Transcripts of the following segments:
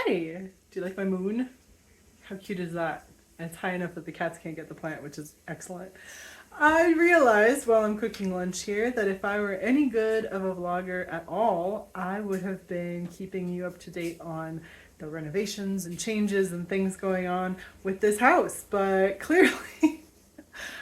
Hi! Do you like my moon? How cute is that? And it's high enough that the cats can't get the plant, which is excellent. I realized while I'm cooking lunch here that if I were any good of a vlogger at all, I would have been keeping you up to date on the renovations and changes and things going on with this house, but clearly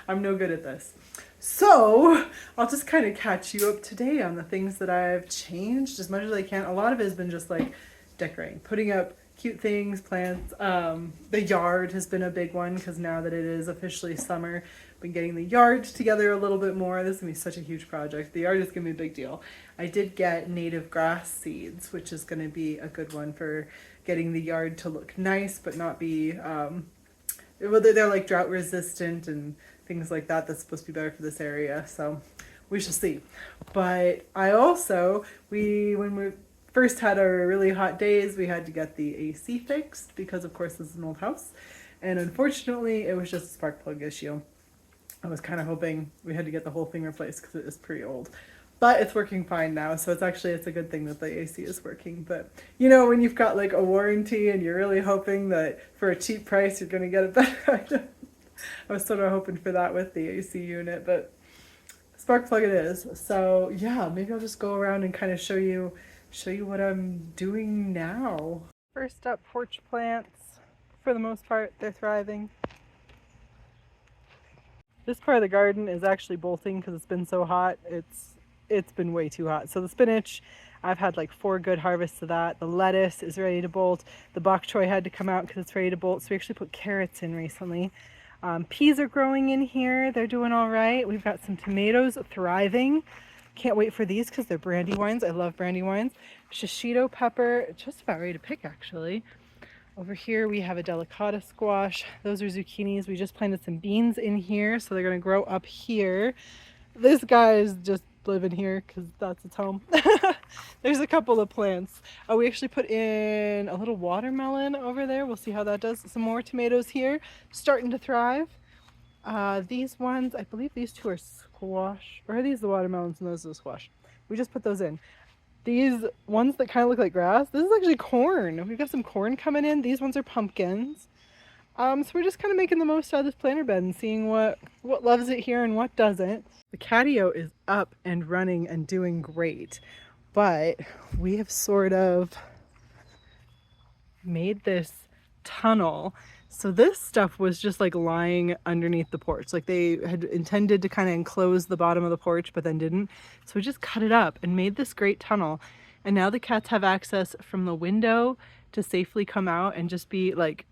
I'm no good at this. So I'll just kind of catch you up today on the things that I've changed as much as I can. A lot of it has been just like decorating, putting up cute things, plants. The yard has been a big one because now that it is officially summer, I've been getting the yard together a little bit more. This is going to be such a huge project. The yard is going to be a big deal. I did get native grass seeds, which is going to be a good one for getting the yard to look nice but not be whether they're like drought resistant and things like that. That's supposed to be better for this area, so we shall see. But I also, when we first had our really hot days, we had to get the AC fixed because of course this is an old house, and unfortunately it was just a spark plug issue. I was kind of hoping we had to get the whole thing replaced because it is pretty old. But it's working fine now, so it's a good thing that the AC is working. But you know, when you've got like a warranty and you're really hoping that for a cheap price you're going to get a better item. I was sort of hoping for that with the AC unit, but spark plug it is. So yeah, maybe I'll just go around and kind of show you what I'm doing now. First up, porch plants. For the most part, they're thriving. This part of the garden is actually bolting because it's been so hot. It's been way too hot. So the spinach, I've had like 4 good harvests of that. The lettuce is ready to bolt. The bok choy had to come out because it's ready to bolt. So we actually put carrots in recently. Peas are growing in here. They're doing all right. We've got some tomatoes thriving. Can't wait for these because they're brandywines. I love brandywines. Shishito pepper, just about ready to pick actually. Over here we have a delicata squash. Those are zucchinis. We just planted some beans in here, so they're going to grow up here. This guy is just living here because that's its home. There's a couple of plants. We actually put in a little watermelon over there. We'll see how that does. Some more tomatoes here, starting to thrive. These ones, I believe these 2 are squash. Or are these the watermelons and those are the squash? We just put those in. These ones that kind of look like grass, this is actually corn. We've got some corn coming in. These ones are pumpkins. So we're just kind of making the most out of this planter bed and seeing what loves it here and what doesn't. The patio is up and running and doing great, but we have sort of made this tunnel. So this stuff was just like lying underneath the porch. Like they had intended to kind of enclose the bottom of the porch, but then didn't. So we just cut it up and made this great tunnel. And now the cats have access from the window to safely come out and just be like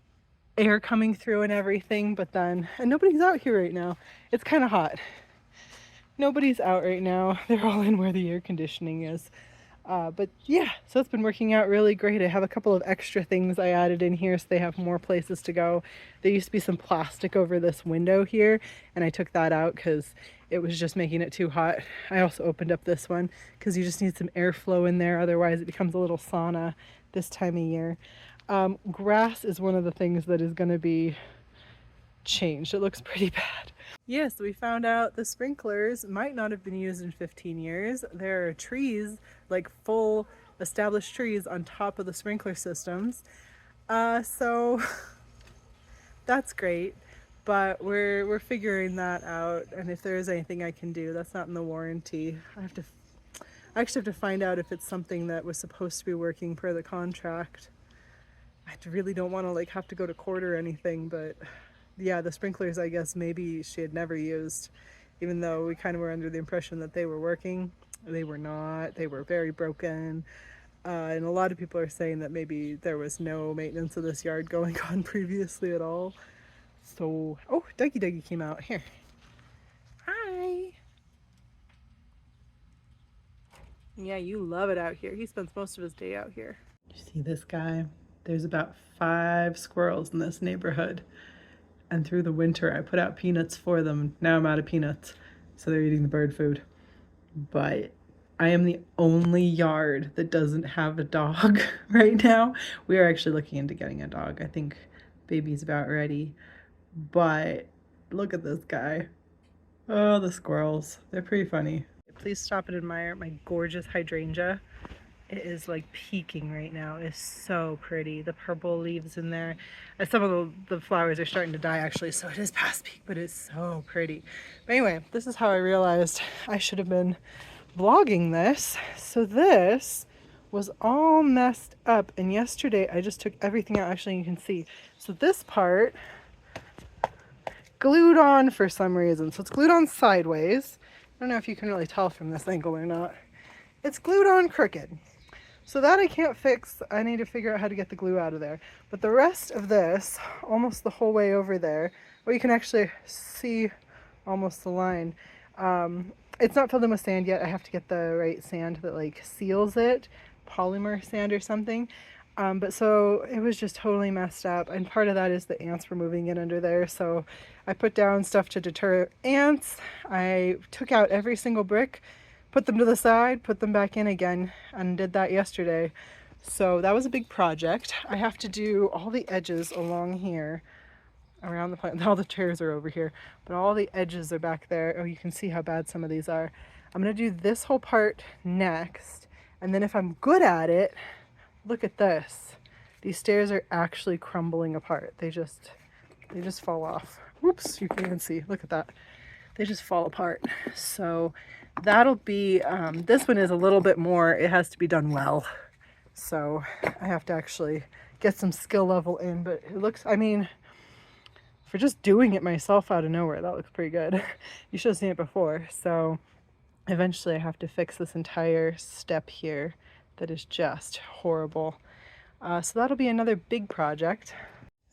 air coming through and everything. But then, and nobody's out here right now. It's kind of hot. Nobody's out right now. They're all in where the air conditioning is. But yeah, so it's been working out really great. I have a couple of extra things I added in here so they have more places to go. There used to be some plastic over this window here, and I took that out because it was just making it too hot. I also opened up this one because you just need some airflow in there, otherwise it becomes a little sauna this time of year. Grass is one of the things that is going to be changed. It looks pretty bad. Yes, we found out the sprinklers might not have been used in 15 years. There are trees, like full established trees on top of the sprinkler systems. So that's great, but we're figuring that out, and if there is anything I can do. That's not in the warranty. I actually have to find out if it's something that was supposed to be working per the contract. I really don't want to like have to go to court or anything, but yeah, the sprinklers, I guess maybe she had never used, even though we kind of were under the impression that they were working. They were not. They were very broken. And a lot of people are saying that maybe there was no maintenance of this yard going on previously at all. So, oh, Dougie came out. Here. Hi. Yeah, you love it out here. He spends most of his day out here. You see this guy? There's about 5 squirrels in this neighborhood. And through the winter I put out peanuts for them. Now I'm out of peanuts, so they're eating the bird food. But I am the only yard that doesn't have a dog right now. We are actually looking into getting a dog. I think baby's about ready. But look at this guy. Oh, the squirrels. They're pretty funny. Please stop and admire my gorgeous hydrangea. It is like peaking right now. It's so pretty. The purple leaves in there. And some of the flowers are starting to die actually, so it is past peak, but it's so pretty. But anyway, this is how I realized I should have been vlogging this. So this was all messed up, and yesterday I just took everything out. Actually, you can see. So this part glued on for some reason. So it's glued on sideways. I don't know if you can really tell from this angle or not. It's glued on crooked. So that I can't fix. I need to figure out how to get the glue out of there. But the rest of this, almost the whole way over there, well, you can actually see almost the line. It's not filled in with sand yet. I have to get the right sand that like seals it, polymer sand or something. But so it was just totally messed up. And part of that is the ants were moving in under there. So I put down stuff to deter ants. I took out every single brick, put them to the side, put them back in again, and did that yesterday. So that was a big project. I have to do all the edges along here, around the plant. All the chairs are over here, but all the edges are back there. Oh, you can see how bad some of these are. I'm gonna do this whole part next, and then if I'm good at it, look at this. These stairs are actually crumbling apart. They just fall off. Whoops, you can't even see. Look at that. They just fall apart. So that'll be, this one is a little bit more, it has to be done well. So I have to actually get some skill level in, but it looks, I mean, for just doing it myself out of nowhere, that looks pretty good. You should have seen it before. So eventually I have to fix this entire step here that is just horrible. So that'll be another big project.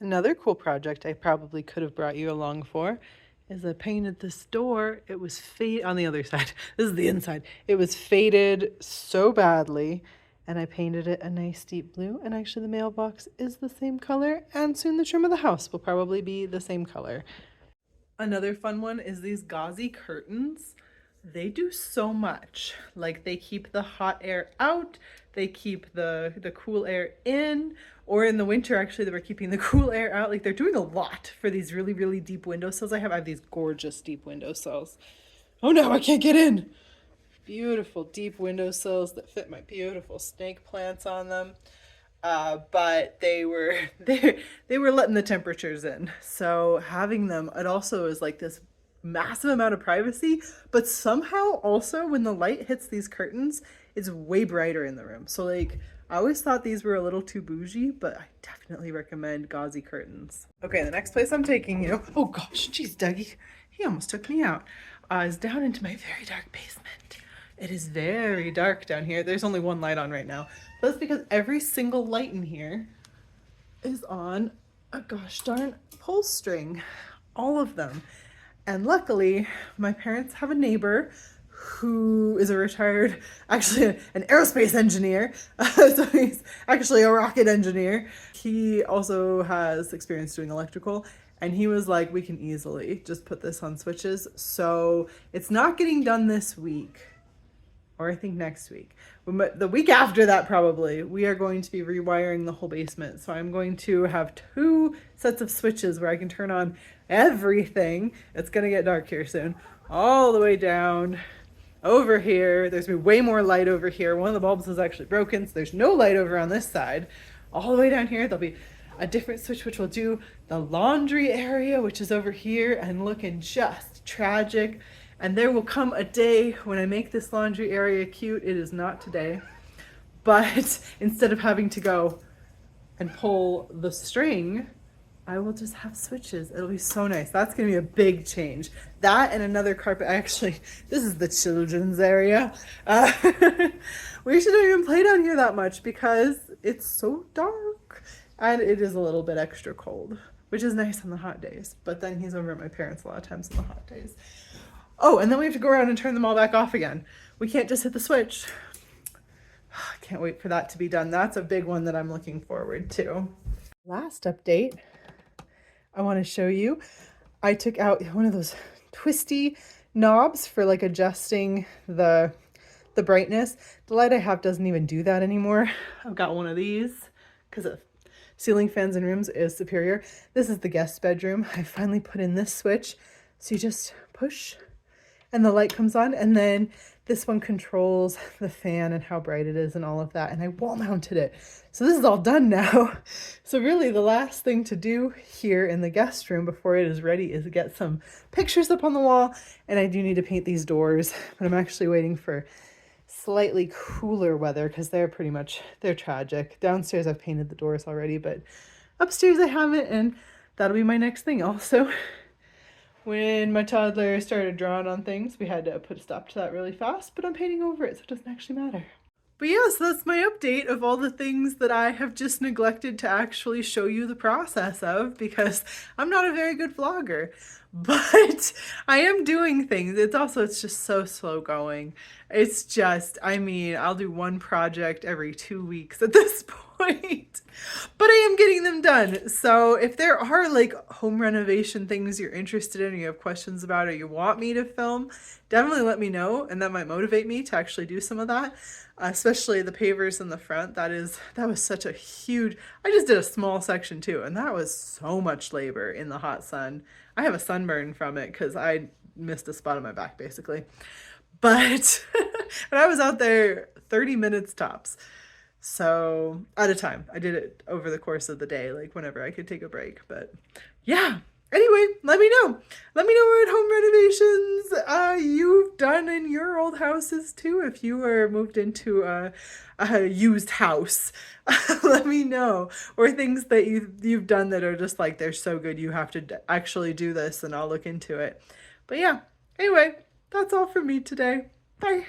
Another cool project I probably could have brought you along for is I painted this door. It was faded on the other side. This is the inside. It was faded so badly, and I painted it a nice deep blue, and actually the mailbox is the same color, and soon the trim of the house will probably be the same color. Another fun one is these gauzy curtains. They do so much. Like they keep the hot air out, they keep the cool air in, or in the winter actually they were keeping the cool air out. Like they're doing a lot for these really, really deep windowsills. I have these gorgeous deep windowsills. Oh no, I can't get in. Beautiful deep windowsills that fit my beautiful snake plants on them. But they were letting the temperatures in. So having them, it also is like this massive amount of privacy, but somehow also when the light hits these curtains, it's way brighter in the room. So like, I always thought these were a little too bougie, but I definitely recommend gauzy curtains. Okay, the next place I'm taking you, oh gosh, geez, Dougie, he almost took me out, is down into my very dark basement. It is very dark down here. There's only one light on right now. But that's because every single light in here is on a gosh darn pull string. All of them. And luckily, my parents have a neighbor who is a retired, actually an aerospace engineer. So he's actually a rocket engineer. He also has experience doing electrical. And he was like, we can easily just put this on switches. So it's not getting done this week. Or I think next week. But the week after that probably, we are going to be rewiring the whole basement. So I'm going to have 2 sets of switches where I can turn on everything. It's going to get dark here soon. All the way down over here. There's going to be way more light over here. One of the bulbs is actually broken, so there's no light over on this side. All the way down here, there'll be a different switch which will do the laundry area, which is over here and looking just tragic. And there will come a day when I make this laundry area cute. It is not today. But instead of having to go and pull the string, I will just have switches. It'll be so nice. That's going to be a big change. That and another carpet. Actually, this is the children's area. We shouldn't even play down here that much because it's so dark. And it is a little bit extra cold, which is nice on the hot days. But then he's over at my parents' a lot of times on the hot days. Oh, and then we have to go around and turn them all back off again. We can't just hit the switch. I can't wait for that to be done. That's a big one that I'm looking forward to. Last update, I want to show you. I took out one of those twisty knobs for like adjusting the brightness. The light I have doesn't even do that anymore. I've got one of these because of ceiling fans in rooms is superior. This is the guest bedroom. I finally put in this switch. So you just push and the light comes on, and then This one controls the fan and how bright it is and all of that, and I wall mounted it. So this is all done now. So really the last thing to do here in the guest room before it is ready is get some pictures up on the wall, and I do need to paint these doors, but I'm actually waiting for slightly cooler weather because they're tragic. Downstairs I've painted the doors already, but upstairs I haven't, and that'll be my next thing. Also, when my toddler started drawing on things, we had to put a stop to that really fast, but I'm painting over it, so it doesn't actually matter. But yes, that's my update of all the things that I have just neglected to actually show you the process of, because I'm not a very good vlogger, but I am doing things. It's just so slow going. It's just, I mean, I'll do one project every 2 weeks at this point, but I am getting them done. So if there are like home renovation things you're interested in, or you have questions about, or you want me to film, definitely let me know, and that might motivate me to actually do some of that. Especially the pavers in the front. That was such a huge, I just did a small section too, and that was so much labor in the hot sun. I have a sunburn from it because I missed a spot on my back basically. But and I was out there 30 minutes tops. So at a time. I did it over the course of the day, like whenever I could take a break. But yeah. Anyway, let me know. Let me know what home renovations you've done in your old houses too. If you were moved into a used house, let me know. Or things that you've done that are just like, they're so good you have to actually do this, and I'll look into it. But yeah, anyway, that's all for me today. Bye.